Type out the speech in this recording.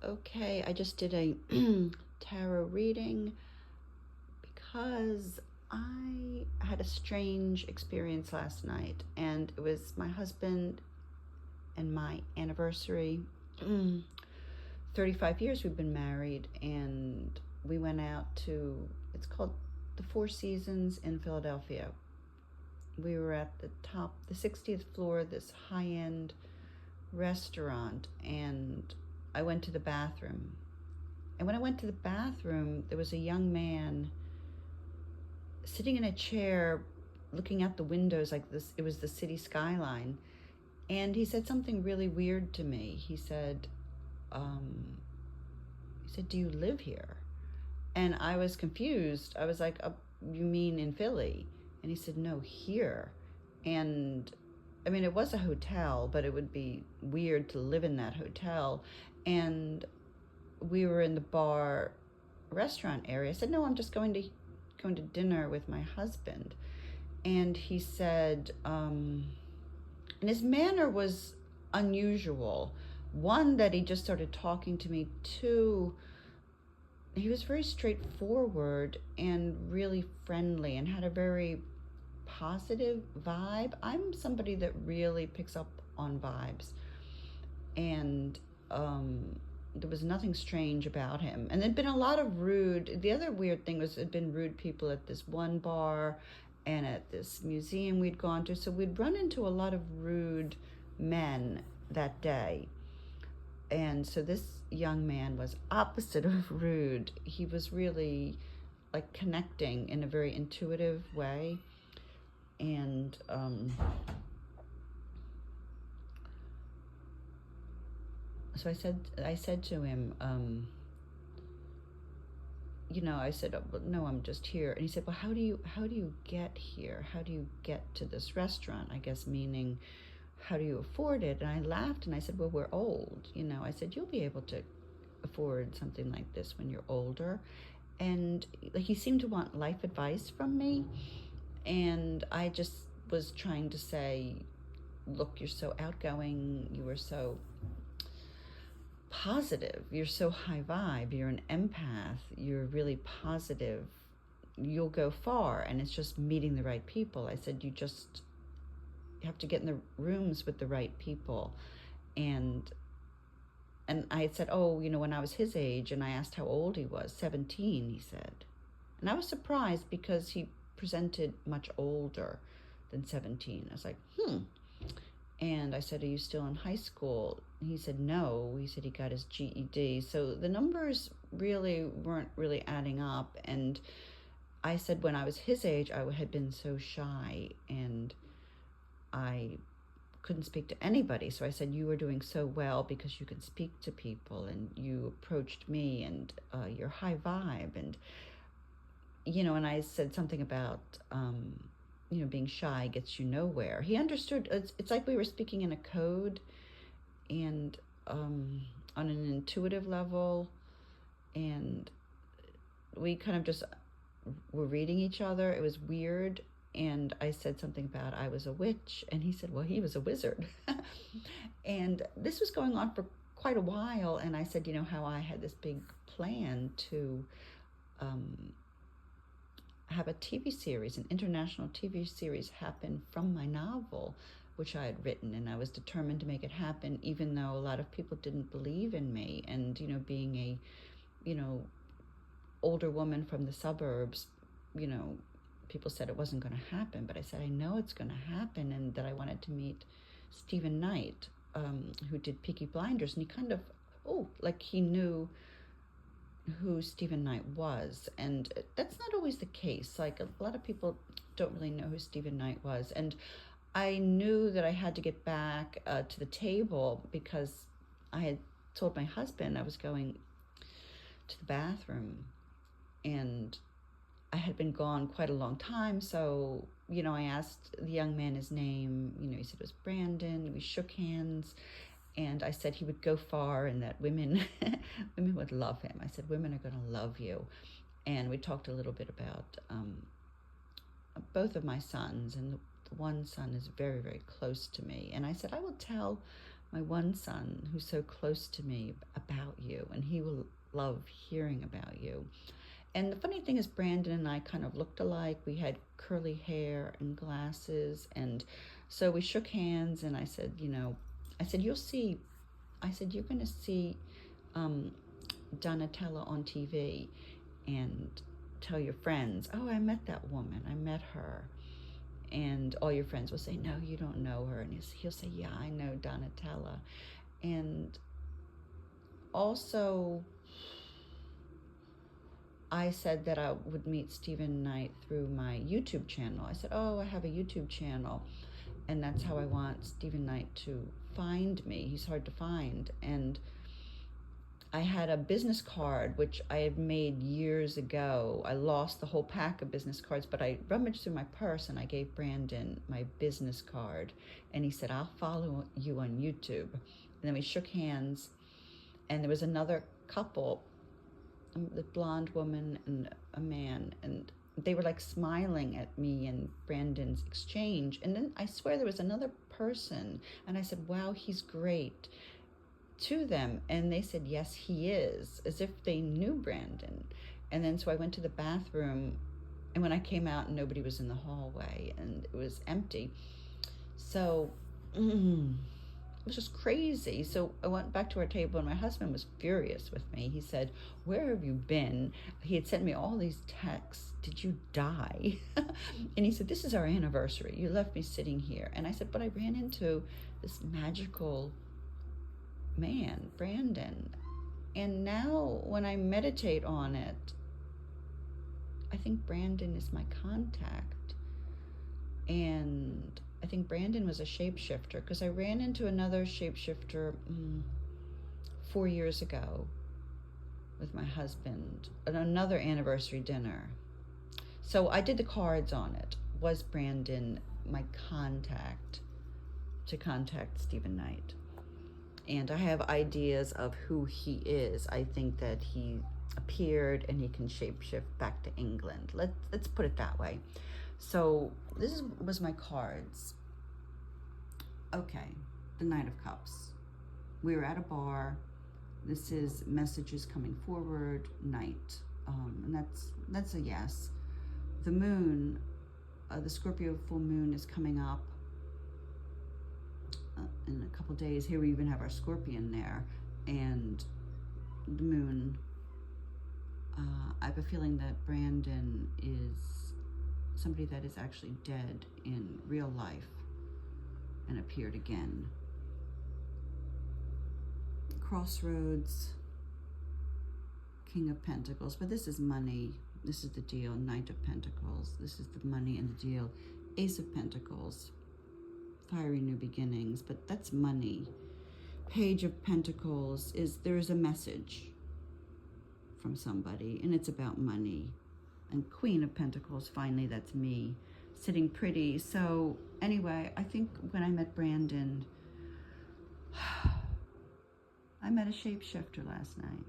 Okay, I just did a tarot reading because I had a strange experience last night, and it was my husband and my anniversary. 35 years we've been married, and we went out to, it's called the Four Seasons in Philadelphia. We were at the top, the 60th floor, this high-end restaurant, and I went to the bathroom. And when I went to the bathroom, there was a young man sitting in a chair looking out the windows like this. It was the city skyline. And he said something really weird to me. He said, do you live here? And I was confused. I was like, you mean in Philly? And he said, no, here. And I mean, it was a hotel, but it would be weird to live in that hotel. And we were in the bar restaurant area. I said, no, I'm just going to dinner with my husband. And he said, and his manner was unusual. One, that he just started talking to me. Two, he was very straightforward and really friendly and had a very positive vibe. I'm somebody that really picks up on vibes. And there was nothing strange about him. And there'd been a lot of the other weird thing was there'd been rude people at this one bar and at this museum we'd gone to. So we'd run into a lot of rude men that day. And so this young man was opposite of rude. He was really like connecting in a very intuitive way. And so I said to him, I said, oh, no, I'm just here. And he said, well, how do you get here? How do you get to this restaurant? I guess meaning, how do you afford it? And I laughed and I said, well, we're old. I said, you'll be able to afford something like this when you're older. And he seemed to want life advice from me. And I just was trying to say, look, you're so outgoing. You were so positive. You're so high vibe. You're an empath. You're really positive. You'll go far. And it's just meeting the right people. I said, you have to get in the rooms with the right people. And I had said, when I was his age, and I asked how old he was, 17, he said. And I was surprised because he presented much older than 17. I was like, And I said, are you still in high school? He said, no. He said he got his GED. So the numbers weren't really adding up. And I said, when I was his age, I had been so shy and I couldn't speak to anybody. So I said, you were doing so well because you can speak to people and you approached me and you're high vibe. And, and I said something about, being shy gets you nowhere. He understood. It's like we were speaking in a code and on an intuitive level. And we kind of just were reading each other. It was weird. And I said something about I was a witch. And he said, well, he was a wizard. And this was going on for quite a while. And I said, how I had this big plan to have a TV series, an international TV series happen from my novel, which I had written. And I was determined to make it happen, even though a lot of people didn't believe in me. And, being a, older woman from the suburbs, people said it wasn't going to happen, but I said, I know it's going to happen, and that I wanted to meet Stephen Knight, who did Peaky Blinders, and he kind of, he knew who Stephen Knight was, and that's not always the case. Like, a lot of people don't really know who Stephen Knight was, and I knew that I had to get back to the table because I had told my husband I was going to the bathroom, and I had been gone quite a long time. So, I asked the young man his name. He said it was Brandon. We shook hands, and I said he would go far and that women would love him. I said, women are going to love you. And we talked a little bit about both of my sons, and the one son is very, very close to me. And I said, I will tell my one son, who's so close to me, about you, and he will love hearing about you. And the funny thing is, Brandon and I kind of looked alike. We had curly hair and glasses, and so we shook hands, and I said, you'll see, I said, you're going to see Donatella on TV, and tell your friends, oh, I met that woman, I met her. And all your friends will say, no, you don't know her. And he'll say, yeah, I know Donatella. And also, I said that I would meet Stephen Knight through my YouTube channel. I said, oh, I have a YouTube channel, and that's how I want Stephen Knight to find me. He's hard to find. And I had a business card, which I had made years ago. I lost the whole pack of business cards, but I rummaged through my purse and I gave Brandon my business card. And he said, I'll follow you on YouTube. And then we shook hands, and there was another couple, the blonde woman and a man, and they were like smiling at me and Brandon's exchange. And then I swear there was another person, and I said, wow, he's great, to them, and they said, yes, he is, as if they knew Brandon. And then so I went to the bathroom, and when I came out, nobody was in the hallway, and it was empty. So it was just crazy. So I went back to our table, and my husband was furious with me. He said, where have you been? He had sent me all these texts. Did you die? And he said, this is our anniversary. You left me sitting here. And I said, but I ran into this magical man, Brandon. And now when I meditate on it, I think Brandon is my contact. And I think Brandon was a shapeshifter, because I ran into another shapeshifter 4 years ago with my husband at another anniversary dinner. So I did the cards on it. Was Brandon my contact to contact Stephen Knight? And I have ideas of who he is. I think that he appeared and he can shapeshift back to England. Let's put it that way. So this was my cards. Okay, the Knight of Cups. We were at a bar. This is messages coming forward, night. And that's a yes. The moon, the Scorpio full moon is coming up in a couple days. Here we even have our Scorpion there, and the moon. I have a feeling that Brandon is somebody that is actually dead in real life and appeared again. Crossroads, King of Pentacles, but this is money. This is the deal. Knight of Pentacles. This is the money and the deal. Ace of Pentacles. Fiery new beginnings, but that's money. Page of Pentacles is, there is a message from somebody, and it's about money. And Queen of Pentacles, finally, that's me, sitting pretty. So anyway, I think when I met Brandon, I met a shapeshifter last night.